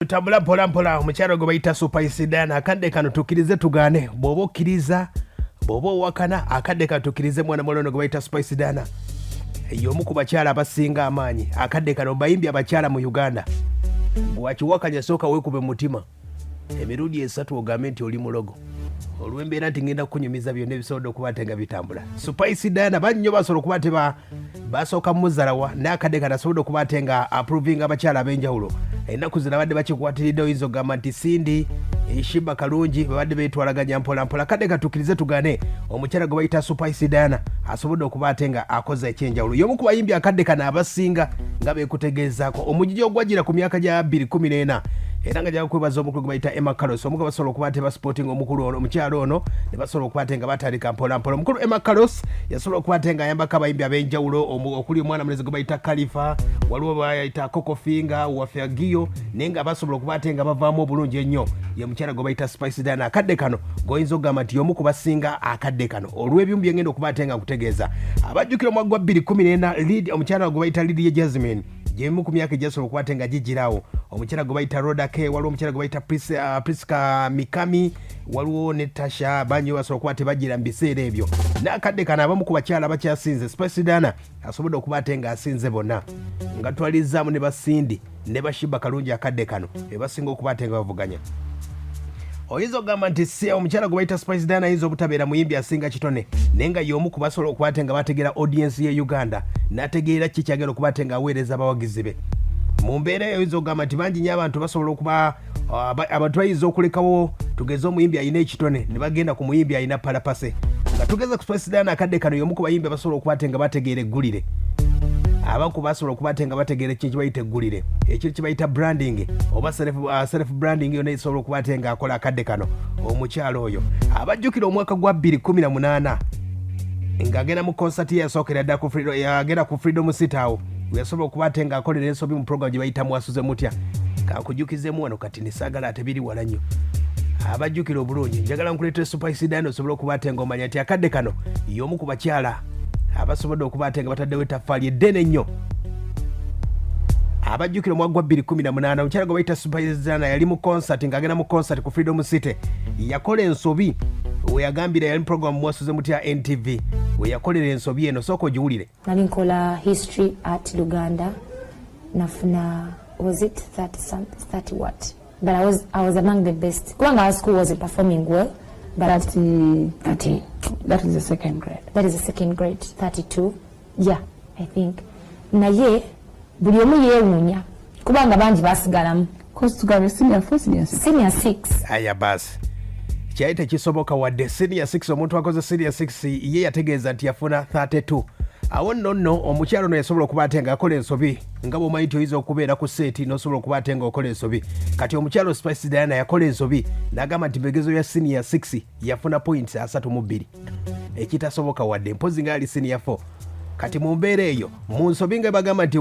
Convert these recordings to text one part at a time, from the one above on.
Tambula mpola mpola omukyalo gwe bayita Supaisidana akadde kano tukirize tugane bw'oba okkiriza bw'oba owakana akadde kano tukirize mwana mulono gwe bayita Supaisidana y'omu ku bakyala abasinga amaanyi akadde kano bayimbi abakyala mu Uganda gwakiwakanya sooka weekube mutima emirundi 3 ogambe nti oli mulogo olw'embeera nti ngenda kukunyumiza byonna ebisobodde okuba ate nga bitambula. Supaisidana bannyo basobola okuba ate basooka muzalawa naye akadde kano asobodde okuba ate nga approvinga abakyala ab'enjawulo ennaku zino abadde bakikwatiridde oyinza ogamba nti Sindi Shiba Kalungi babadde beetwalaganya mpola mpola akadde katukirize tugane omukyala gwe bayita Supaisidana asobodde okuba ate nga akoze ekyenjawulo y'omu ku bayimbi akadde kano abasinga nga beekutegeezaako omugigi ogwajjira ku myaka gya 2014 era nga jya kwebaza omukulu gwe bayita Emma Carlos omuka basobola okuba ate basupporting omukulu ono omukyalo ono ne basobola okuba ate nga batandika mpola mpola omukulu Emma Carlos yasobola okuba ate nga ayambako abayimbi ab'enjawulo okuli omwana mulezi gwe bayita Khalifa waliwo bayita Coco Finger wafya Giyo naye nga basobola okuba ate nga bavaamu obulungi ennyo ye mukyala gwe bayita Supaisidana akadde kano goyinza okugamba nti y'omu ku basinga akadde kano olw'ebyuma bye ngenda okuba ate nga nkutegeeza abajjukira omwaka gwa 2014 omukyala gwe bayita Lydia Jasmine jemu ku myaka gyasobola okuba ate nga gigirawo omukyala gwe bayita Roda K waliwo omukyala gwe bayita Priska Mikami waliwo ne Tasha banyo basobola okuba ate bagira mu biseera ebyo n'akadde kano abamu ku bakyala bakyasinze Supaisidana asobodde okuba ate nga asinze bonna nga twalizzaamu ne Basindi ne Bashiba Kalungi akadde kano ebasinga okuba ate nga bavuganya oyinza okugamba nti omukyala gwe bayita Supaisidana ayinza obutabeera muyimbi asinga kitone naye nga y'omu ku basobola okuba ate nga bategeera audience ye Uganda n'ategeera ki kyagenda okuba ate nga aweereza abawagizi be mu mbeera eyo oyinza okugamba nti bangi nnyo abantu basobola okuba abantu bayinza okulekawo tugeze omuyimbi alina ekitone ne bagenda ku muyimbi alina palapase nga tugeze ku Supaisidana akadde kano y'omu ku bayimbi basobola okuba ate nga bategeera eggulire abantu basobola okuba ate nga bategeera ekintu bayita eggulire ekyo kibayita branding oba self branding yonna esobola okuba ate nga akola akadde kano omukyalo oyo abajjukira omwaka gwa 2018 ng'agenda mu concert yasookera ddala yagenda ku Freedom City awo yasobola okuba ate nga akolera ensobi mu program gye bayita mwasuze mutya kakujjukizemu wano kati nisaagala ate biri wala nnyo abajjukira obulungi njagala nkuleetera Supaisidana osobole okuba ate nga omanya nti akadde kano y'omu ku bakyala abasobodde okuba ate nga bataddewo ettaffaali eddene ennyo abajjukira omwaka gwa 2018 omukyala gwe bayita Supaisidana yali mu concert ng'agenda mu concert ku Freedom City yakola ensobi weyagambira yali mu program mwasuze mutya NTV weyakolera ensobi eno sooka ogiwulire nali nkola history at Uganda nafuna was it 30 what but I was among the best kubanga our school wasn't performing well but 30 that is the second grade 32 yeah I think naye buli omu yeewuunya kubanga bangi basigalamu cause tugabe senior 6 aya basi kyali tekisoboka wadde senior 6 omuntu akoze senior 6 ye yategeeza nti yafuna 32 awo nno omukyalo no yasobola okuba ate nga akola ensobi nga bw'omanyi nti oyinza okubeera ku seeti n'osobola okuba ate nga okola ensobi kati omukyalo Supaisidana yakola ensobi n'agamba nti mbegezo ya senior 6 yafuna points 32 ekitasoboka wadde mpozi nga ali senior 4 kati mu mbeera eyo mu nsobi nga bagamba nti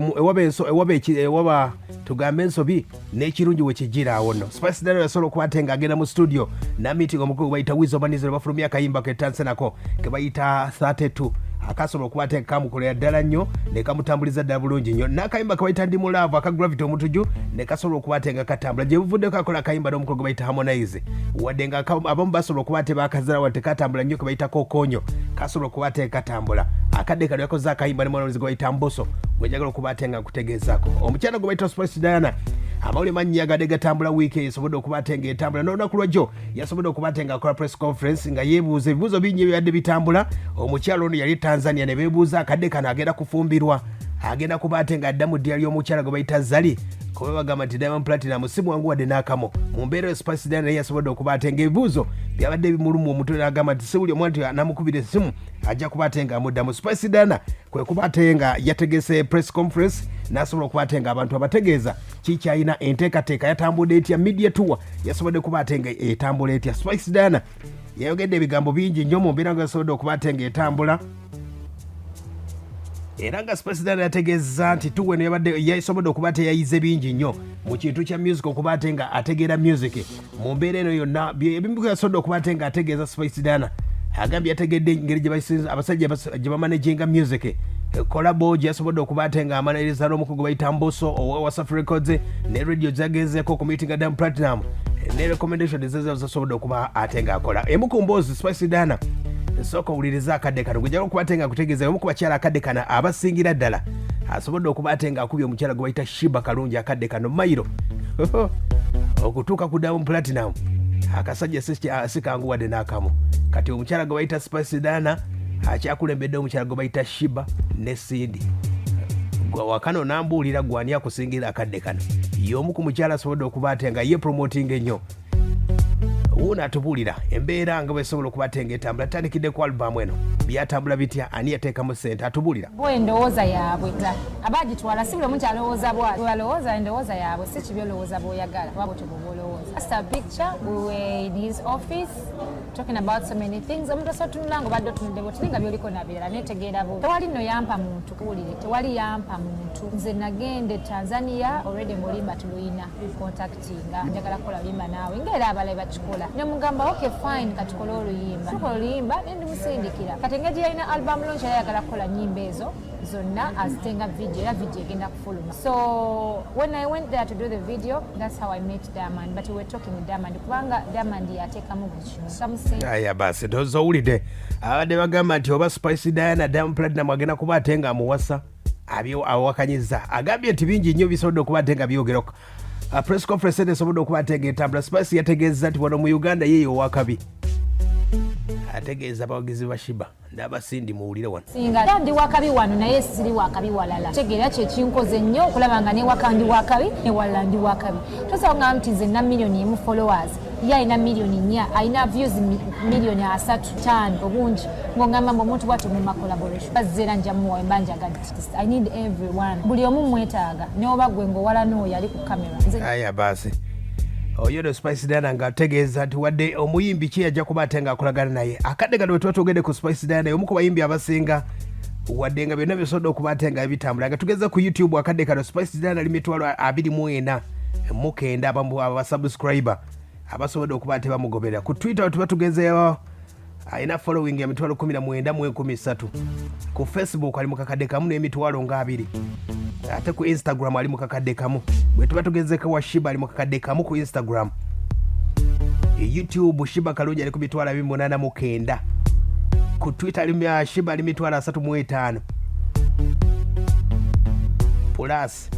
ewaba tugambe ensobi n'ekirungi we kijira awo nno Supaisidana yasobola okuba ate nga agenda mu studio n'amiitinga omukulu gwe bayita Wizo Banizero bafulumya akayimba ketanse nako ke bayita 32 akasobola okuba ate kamukolera ddala nnyo ne kamutambuliza ddala bulungi nnyo n'akayimba ke bayita ndi mulaavu aka Gravity omutuju ne kasobola okuba ate nga katambula gye buvuddeko akola akayimba n'omukulu gwe bayita Harmonize wadde nga abamu basobola okuba ate bakazira wadde katambula nnyo ke bayita Kokonyo kasobola okuba ate katambula akadde kano yakoze akayimba ne mwana gwe bayita Mboso gwenjagala okuba ate nga nkutegeezaako omukyala gwe bayita Supaisidana amawulire manyi yagadde gatambula wiiki eyo esobodde okuba ate nga etambula n'olunaku lwajjo yasobodde okuba ate nga akola press conference nga yeebuuza ebibuuzo bingi ebibadde bitambula omukyalo ono yali Tanzania ne beebuuza akadde kano agenda kufumbirwa agenda kuba ate nga adda mu ddya ly'omukyala gwe bayita Zali kuba bagamba nti Diamond Platinum si mwangu wadde n'akamo mu mbeera ya Supaisidana naye yasobodde okuba ate nga ebibuuzo byabadde bimulumu omutwe n'agamba nti si buli omwana anamukubira essimu ajja kuba ate nga amuddamu Supaisidana kwe kuba ate nga yategese press conference n'asobola okuba ate nga abantu abategeeza kikyalina enteekateeka yatambudde etya media tour yasobodde kuba ate nga etambula etya Supaisidana yayogedde ebigambo bingi nnyo mu mbeera nga yasobodde okuba ate nga etambula era nga Supaisidana yategeeza nti tuweno yasobodde okuba ate yayize bingi nnyo mu kintu kya music okuba ate nga ategeera music mu mbeera eno yonna ebimu yasobodde okuba ate nga ategeeza Supaisidana agambye yategedde engeri abasajja gye bamanaginga music kolabo gyasobodde okuba ate nga amaliriza n'omukugu bayita Mboso owa Wasafi Records ne radio zagezeeko ku meeting Adam Platinum ne recommendation zezo zasobodde okuba ate nga akola emu ku mboozi Spice Dana sooka owuliriza akadde kano gujja okuba ate nga akutegeeza emu ku bakyala akadde kano abasingira ddala asobodde okuba ate nga akubye omukyala gwe bayita Shiba Kalungi akadde kano Mairo okutuuka ku Diamond Platinum akasajja sikangu wadde n'akamu kati omukyala gwe bayita Spice Dana akyakulembedde omukyala gwe bayita Shiba ne Sindi gwe wakano nambuulira gwani akusingira akadde kano y'omu ku mukyala asobodde okuba ate nga ye promoting ennyo wuno atubuulira embeera nga bwesobola okuba ate nga etambula tandikidde ku albamu eno byatambula bitya ani yateekamu ssente atubuulira endowooza yaabwe abagitwala si buli omuntu alowooza bwalowooza endowooza yaabwe si kibi olowooza bw'oyagala wabwe tebwoba olowooza just a picture we were in his office talking about so many things omuntu osotunula nga obadde otunudde bwotulinga byoliko nabirala netegeera bo tewali no yampa muntu kuwulire tewali yampa muntu nze nagende Tanzania already mulimba tuluyina contactinga njagala kukola luyimba naawe ngaera abalabe bakikola nemugamba okay fine katukole oluyimba tukola oluyimba nendimusindikira kati engeri yalina album launch yayagala kukola nyimba ezo zonna azitenga video era video egenda kufuluma so when I went there to do the video that's how I met Diamond but we were talking with Diamond kubanga Diamond yateekamu buli kimu aya basi ndoza owulidde abadde bagamba nti oba Spice Diana Diamond Platinum agenda kuba ate nga amuwasa awakanyiza agambye nti bingi nnyo bisobodde okuba ate nga byogerako press conference esobodde okuba ate nga etambula Spice yategeeza nti wano mu Uganda yeeyo owakabi ategeeza abawagizi ba Shiba n'abasindi muwulire wano singa ndi wakabi wano naye siri wakabi walala tegeera kyekinkoze nnyo okulaba nga ne waka ndi wakabi ne walala ndi wakabi tosaba nga nti nze na millioni emu followers ye alina millioni 4 alina views millioni 3-5 obungi ng'ongamba mbu omuntu bwatyo mu collaboration bazzeera njamuwa emba njagadde I need everyone buli omu mwetaaga neoba gwe ng'owala n'oyo ali ku kamera aya basi oyo no Spice Dana nga ategeeza nti wadde omuyimbi ki yajja kuba ate nga akolagana naye akadde kano wetuba tugende ku Spice Dana omu ku bayimbi abasinga wadde nga byonna bisobodde okuba ate nga bitambula nga tugeze ku YouTube akadde kano Spice Dana ali mitwalo 24 mukenda abasubscriber abasobodde okuba ate bamugoberera ku Twitter wetuba tugezeewo alina following ya mitwalo 19 ku Facebook ali mu kakadde kamu n'emitwalo nga 2 ate ku Instagram ali mu kakadde kamu bwe tuba tugezeko wa Shiba ali mu kakadde kamu ku Instagram YouTube Shiba Kalungi ali ku mitwalo 29 ku Twitter ali Shiba ali mitwalo 35 plus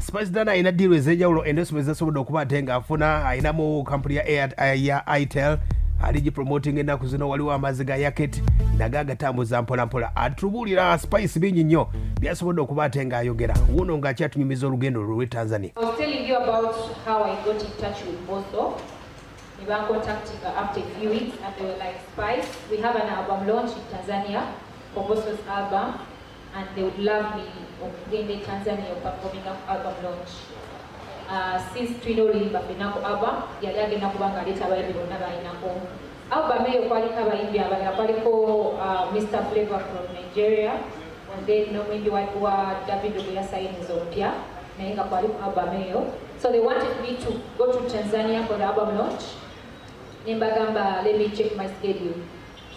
Spice Dana alina deal ez'enjawulo endorsement ezisobodde okuba ate nga afuna alinamu kampuni ya Itel aligi promoting ennaku zino waliwo amazzi ga Yaket naga agatambuza mpolampola atubuulira Spice bingi nnyo byasobodde okuba ate nga ayogera wuno ng'akyatunyumiza olugendo lwe Tanzania. I was telling you about how I got in touch with Mboso. We were contacting after a few weeks and they were like, Spice, we have an album launch in Tanzania for Mboso's album and they would love me in Tanzania performing an album launch. Since twinoli bafinako album yali agenda kubanga aleta abayimbi bonna balinako album eyo kwaliko abayimbi abalala kwaliko Mr. Flavor from Nigeria and then n'omwimbi wa David gwe yasayiniza omupya naye nga kwaliko album eyo so they wanted me to go to Tanzania for the album launch nembagamba let me check my schedule.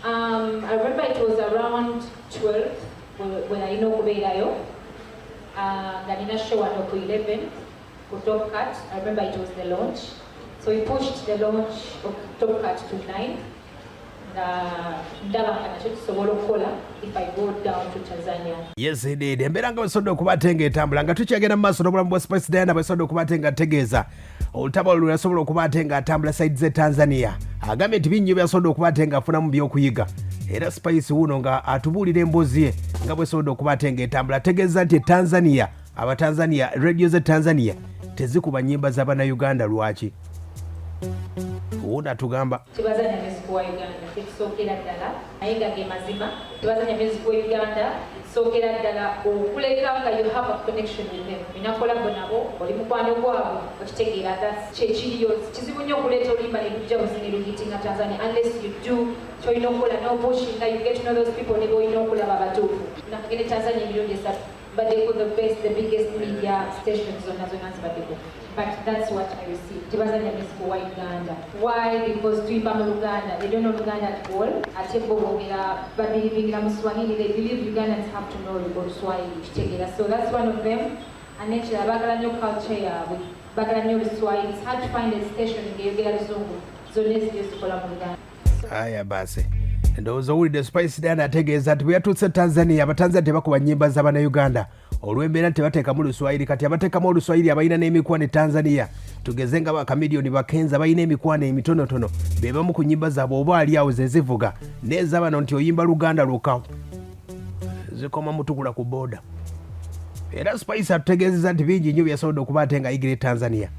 I remember it was around 12 when I know kubeerayo nga nina show wano ku 11 Top Cut. I remember it was the launch. So we pushed the launch of Top Cut to 9. If I go down to Tanzania. Yes, indeed. Embeera nga bwesodde okuba ate nga etambula nga tukyagenda mu maaso n'obulamu bwa Spice Diana bwesodde okuba ate nga ategeeza olutaba lwe yasobola okuba ate nga atambula side z'e Tanzania agambye nti binnyo byasobodde okuba ate nga afunamu by'okuyiga era Spice wuno nga atubuulira emboozi ye nga bwesobodde okuba ate nga etambula ategeeza nti Tanzania abatanzania radio z'e Tanzania tezikuba nnyimba z'Abannayuganda lwaki wuno atugamba tebazanya music wa Uganda tekisookera ddala naye nga ge mazima tebazanya music wa Uganda sookera ddala okuleka nga you have a connection with them binakolabo nabo oli mukwano gwabwe okitegeera kyekiriyo kizibu nnyo okuleeta oluyimba ne lujja buzi ne luhitinga Tanzania unless you do kyolina okukola no pushing nga you get to know those people ne boolina okulaba abatuufu nakagende Tanzania emirundi 3 but they put the biggest media stations on National. But that's what I received. Tibazanya Miss for Uganda. Why? Because Tuimba Uganda, they don't know Uganda at all. But they believe Ugandans have to know about Swahili. So that's one of them. And actually, Bagalanyo culture, Bagalanyo Swahili. It's hard to find a station in Uganda. So let's just call them Uganda. Aya basi. Ndowooza owulidde Spice Diana ategeeza nti bwe yatuuse Tanzania abatanzania tebakuba nnyimba z'Abannayuganda olw'embeera tebateekamu Luswahili kati abateekamu Oluswahili abalina n'emikwano Tanzania tugeze nga bakamiliyoni bakenza balina emikwano emitonotono be bamu ku nnyimba zaabwe oba ali awo ze zivuga n'ezabano nti oyimba Luganda lukawo zikoma mutukula ku booda era Spice atutegeezeza nti bingi nnyo byasobodde okuba ate ng'ayigire Tanzania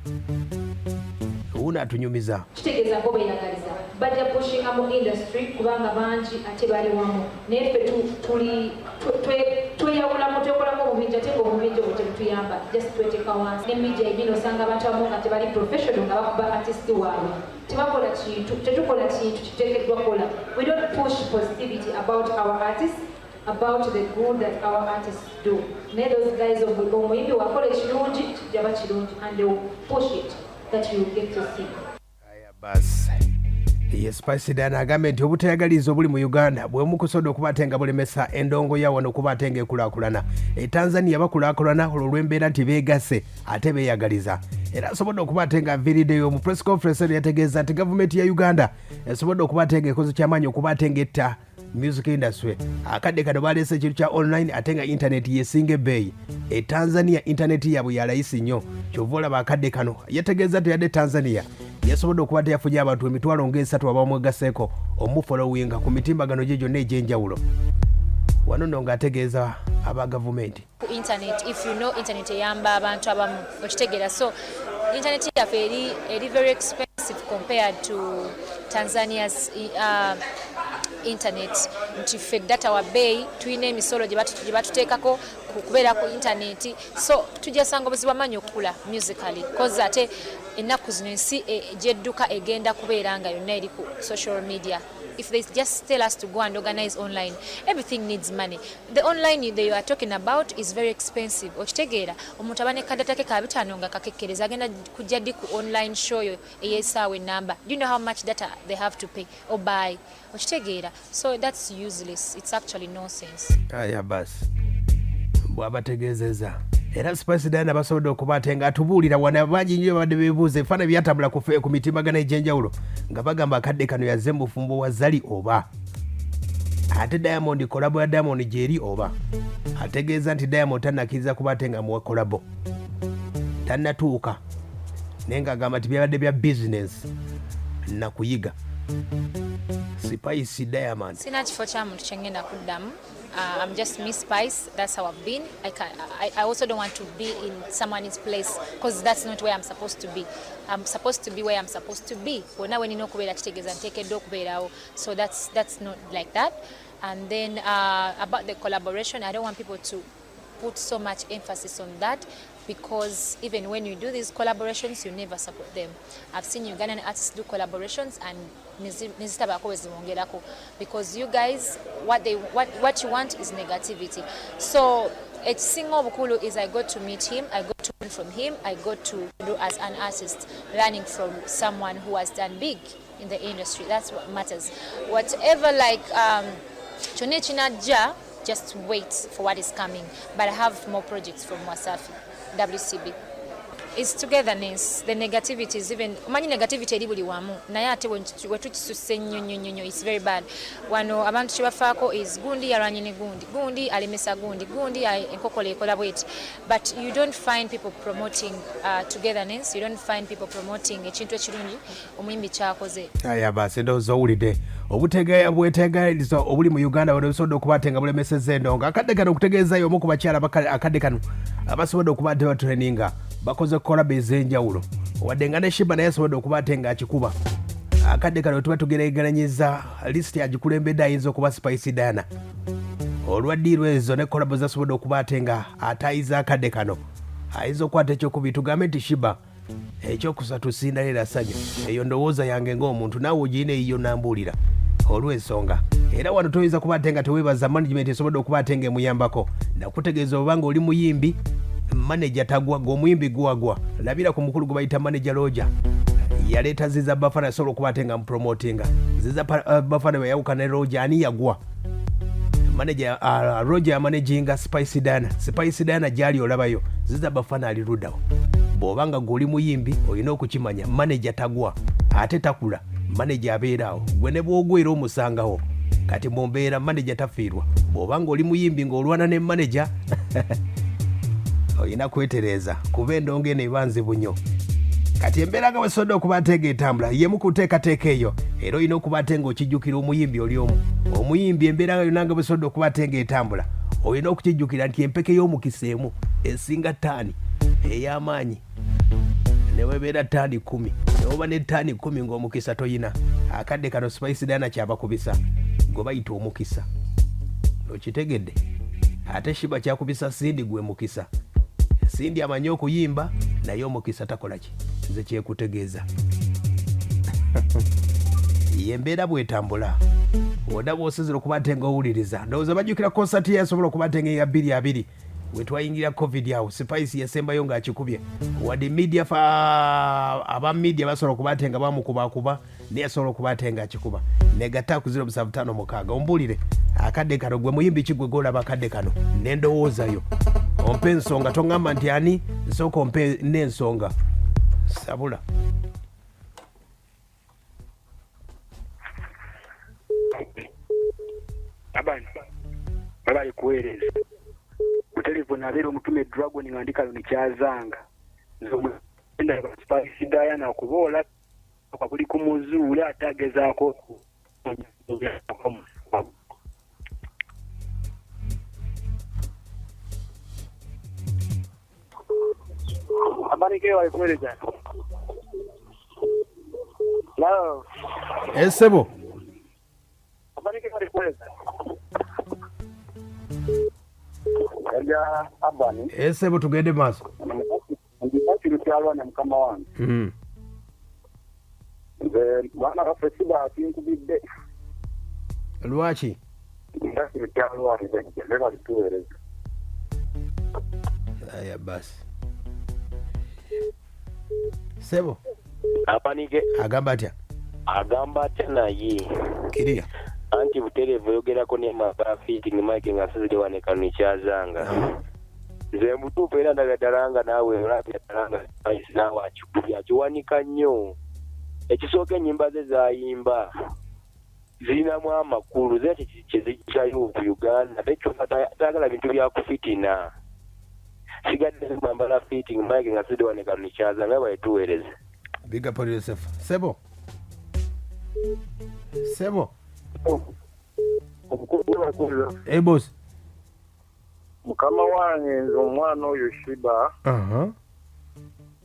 uno atunyumiza kitegeeza bo beeyagaliza bajja pushinga mu industry kubanga bangi ate bali wamu naye ffe tweyawulamu twekolamu obubinja ate ng'obubinja obwo tebutuyamba just tweteeka wansi ne media egino osanga abantu abamu nga tebali professional nga bakuba artist waabwe tebakola kintu tetukola kintu kiteekeddwa kola. We don't push positivity about our artists, about the good that our artists do. Naye those guys omuyimbi wakola ekirungi kijja bakirungi and they will push it that you get to see. Aya basi. Yes, Spice Diana agambye nti obutayagaliza obuli mu Uganda bwe mukusoda okuba ate nga bulemesa endongo ya wano okuba ate nga ekulaakulana. Tanzania bakulaakulana olw'embeera nti beegase ate beeyagaliza. Era asobodde okuba ate nga aviiriddeyo mu press conference eno yategeeza nti gavumenti ya Uganda esobodde okuba ate nga ekoze kyamaanyi okuba ate nga etta music industry. Akadde kano baleese ekintu kya online ate nga internet yesinga ebbeeyi. Tanzania internet yaabwe ya layisi nnyo. Kyova olaba akadde kano yategeeza nti yadde Tanzania yasobodde okuba teyafunye abantu emitwalo ng'esatu abamwegaseeko omufolowinga ku mitimbagano gye gyonna egy'enjawulo wano nno ng'ategeeza aba gavumenti internet. If you know internet eyamba abantu abamu okitegeera, so internet yaffe eri very expensive compared to Tanzania's internet. Nti ffe data wa bay tulina emisolo gye batuteekako kubeera ku internet, so tujja sanga obuzibu amanyi okukula musically cause ate ennaku zino ensi gyedduka egenda kubeera nga yonna eri ku social media. If they just tell us to go and organize online, everything needs money. The online that you are talking about is very expensive. Okitegeera omuntu abane kadata ke kabitano nga kakekkereza agenda kujja di ku online show yo eyesaawe number. Do you know how much data they have to pay or buy? Okitegeera, so that's useless. It's actually nonsense. Aya basi bwabategeezeza era Spice Diana basobodde okuba ate nga atubuulira wana bangi nnyo badde beebuuza ebifaananyi byatambula ku mitimbagano egy'enjawulo nga bagamba akadde kano yazze mu bufumbo wa Zali oba ate Diamond kolabo ya Diamond gyeri oba ategeeza nti Diamond tannakkiriza kuba ate nga muwa kolabo tannatuuka naye ng'agamba nti byabadde bya business nakuyiga Spice Diamond Sina kifo kya muntu kye ngenda kuddamu. I'm just Miss Spice. That's how I've been. I also don't want to be in someone's place because that's not where I'm supposed to be. I'm supposed to be where I'm supposed to be. Wona when you know kubeera kitegeeza nteekeddwa okubeerawo. So that's not like that. And then about the collaboration, I don't want people to put so much emphasis on that because even when you do these collaborations, you never support them. I've seen Ugandan artists do collaborations and because you guys, what you want is negativity. So it's single bukulu is I got to meet him, I got to learn from him, I got to do as an artist, learning from someone who has done big in the industry. That's what matters. Whatever just wait for what is coming. But I have more projects from Wasafi, WCB. It's togetherness. The negativity is even many negativity eri buli wamu naye ate wetukisusse nnyo it's very bad. Wano abantu kibafaako is gundi yarwanye ne gundi alemesa gundi enkokola ekola bweti. But you don't find people promoting togetherness. You don't find people promoting ekintu ekirungi omuyimbi kyakoze. Aya basi ndowooza owulidde obweteegayiriza obuli mu Uganda wano busobodde okuba ate nga bulemesezza endongo akadde kano okutegeezayo omu ku bakyala akadde kano abasobodde okuba ate batraininga bakoze kolabo ez'enjawulo wadde nga ne Shiba naye asobodde okuba ate nga akikuba akadde kano tuba tugeregeranyiza lisiti agikulembedde ayinza okuba Spice Diana olwaddiirwa ezo ne kolabo zasobodde okuba ate nga atayiza akadde kano ayinza okukwata ekyokubiri tugambe nti Shiba ekyokusatu sinda leera ssanya eyo ndowooza yange ng'omuntu naawe ogirina eyiyo nambuulira olw'ensonga era wano toyinza kuba ate nga teweebaza management esobodde okuba ate nga emuyambako nakutegeeza obanga oli muyimbi manager tagwa ng'omuyimbi gwagwa labira ku mukulu gwe bayita manager Roger yaleeta ziza bafana asobola okuba ate nga mupromotinga ziza bafana bwe yawukana ne Roger ani yagwa manager Roger managinga Spice Dana gyali olabayo ziza bafana ali luddawo bw'obanga ng'oli muyimbi olina okukimanya manager tagwa ate takula manager abeeraawo gwe ne bw'ogwera omusangawo kati mu mbeera manager tafiirwa bw'obanga oli muyimbi ng'olwana ne manager olina kwetereeza kuba endongo eno eba nzibu nnyo kati embeera nga wesobodde okuba ate ng'etambula yemu kuteekateeka eyo era olina okuba ate ng'okijjukira omuyimbi oli omu omuyimbi embeera nga yonna nga wesobodde okuba ate ng'etambula olina okukijjukira nti empeke y'omukisa emu esinga ttaani ey'amaanyi ne webeera ttaani 10 newoba ne ttaani 10 ng'omukisa toyina akadde kano Spice Dana kyabakubisa gwe bayita omukisa okitegedde ate shiba kyakubisa Sindi gwe mukisa Sindi amanyi okuyimba naye omukisa takola ki nze kyekutegeeza yembeera bwetambula oda bwosizira okuba ate ng'owuliriza ndowooza bajjukira konsati yasobola okuba ate ng'eya 2 wetwayingira covid awo Spice yasembayo ng'akikubye wadde media aba media basobola okuba ate nga bamukubakuba naye asobola okuba ate ng'akikuba negatta ku 076 ombuulire akadde kano gwe muyimbi ki gwe golaba akadde kano nendowoozayo ompe ensonga toŋŋamba nti ani nsooka ompe n'ensonga sabula abana babali kuweereza kutelefoni abeera omutume Dragon nga ndi kaloni kyazanga nzenda Spice Dana okuboola kuli ku muzuula ate agezaako abanike bali kuweereza Hello. Esebo. Abanike bali kuweereza Eja abani. Esebo tugende maaso. Ndibaki lukyalwa na mukama wange. Bana bafesiba akinkubidde. Lwaki? Ndibaki lukyalwa nze bali tuweereza. Aya basi. Sebo. Apanike. Agamba atya naye. Kiriya. Anti buterevu yogerako ne mafiti ni mike nga sizide waneka nikyazanga. Nze mutuufu era ndagadalanga naawe olabya talanga Spice naawe akikubya akiwanika nnyo. Ekisooka ennyimba ze zayimba zirinamu amakulu ze kyezijayo ku Uganda tayagala bintu bya kufitina. Sigadde zimwambala fitting mike nga sizide waneka nikyazanga bwe tuweereze. Big up on yourself. Sebo. Hey boss. Mukama wange nze omwana oyo Shiba.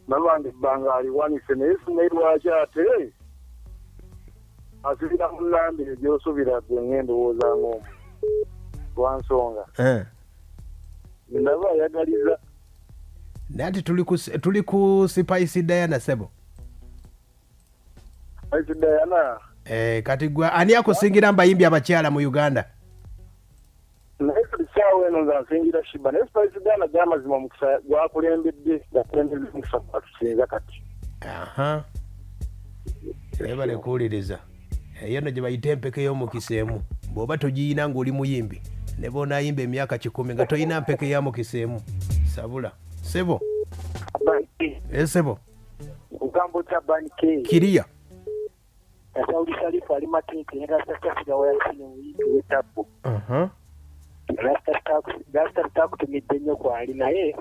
Nalwandi bbanga aliwanise naye sinalwaki ate asibira mu lambi gy'osuubira ggwe ng'endowooza ng'omu lwansonga naba ayagaliza nati tuli ku Spice Dana Sebo. Spice Dana kati gwe ani akusingira mbayimbi abakyala mu Uganda? Naye tulisaawo eno nga nsingira Shiba naye Spice Dana gy'amazima omukisa gwakulembedde gakulembedde omukisa gwatusinza kati. Ebale kuwuliriza eyo no gye bayita empeke y'omukisa emu bw'oba togiyina ng'oli muyimbi ne bonaayimba emyaka 10 nga toyina mpeke ya mukisa emu sabula. Sebo. Sebo. Ugambo cha banki. Kiriya. Saudi Salifu ali matete era sasa sigawa yakine witu wetapo. Rasta taku tumidde nnyo kwali naye.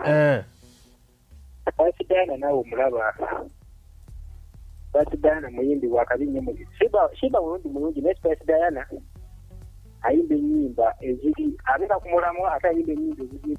Spice Dana nawe omulaba. Spice Dana muyimbi wakabi nnyo mu Shiba mulungi ne Spice Dana ayimba ennyimba eziri abeera ku mulamwa ate ayimba ennyimba eziri